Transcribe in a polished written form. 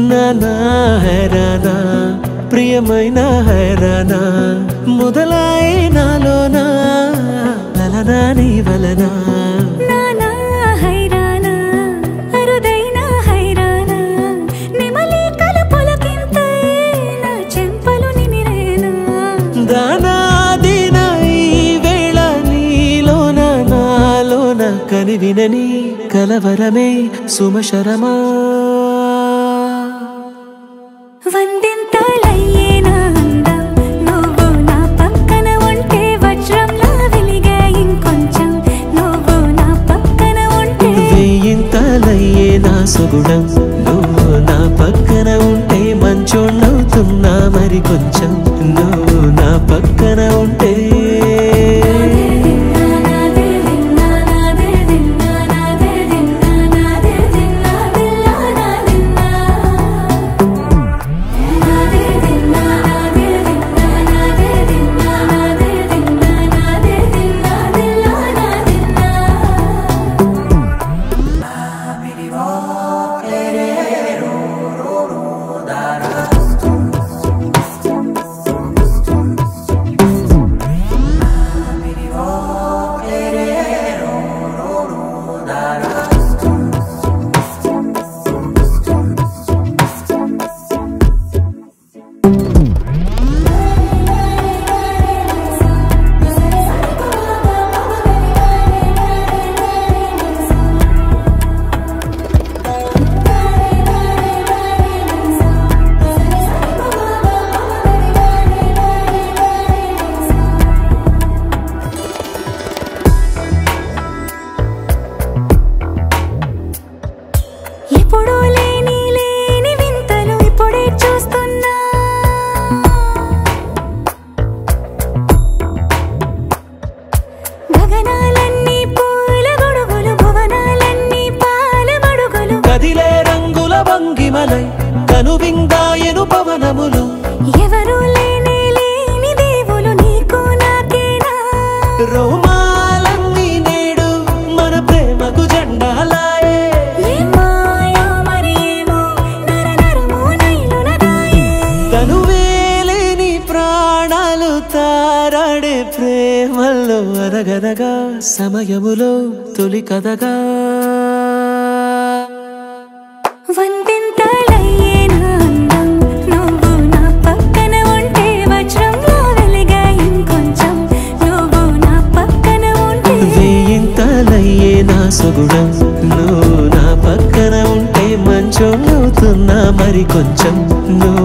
నానా హైరానా ప్రియమైన హైరానా మొదలాయి నాలోనా లలనా నీ వలనా నానా హైరానా అరుదైన హైరానా నిమలి కలుపులకింతై నా చెంపలు నిమిరేనా దానా దినా ఈ వేళ నీలోన నాలోన కనివినని కలవరమే సుమశరమా వందింతలయ్యేనా అందం నువ్వు నా పక్కన ఉంటే వజ్రంలా వెలిగే ఇంకొంచెం నువ్వు నా పక్కన ఉంటే వేయింతలయ్యే నా సుగుణం నువ్వు నా పక్కన ఉంటే మంచోణ్ణవుతున్నా మరి కొంచెం నువ్వు నా పక్కన ఉంటే ఎప్పుడూ లేని వింతలు ఇప్పుడే చూస్తున్నా గగనాలన్నీ పూల గొడుగులు భువనాలన్నీ పాల మడుగులు కదిలే రంగుల భంగిమలై కనువిందాయను పవనములు ఎవరూ లేని దేవులు నీకు నాకేనా రోమాలన్నీ నేడు మన ప్రేమకు జెండాలాయే మాయో మరేమో నరనరమో నైలునదాయే తనువేలేని ప్రాణాలు తారాడే ప్రేమల్లో అనగనగా సమయములో తొలి కథగా వందింతలయ్యేనా అందం నువ్వు నా పక్కన ఉంటే వజ్రంలా వెలిగే ఇంకొంచెం నువ్వు నా పక్కన ఉంటే వేయింతలయ్యే నా సుగుణం నువ్వు నా పక్కన ఉంటే మంచోణ్ణవుతున్నా మరి కొంచెం నువ్వు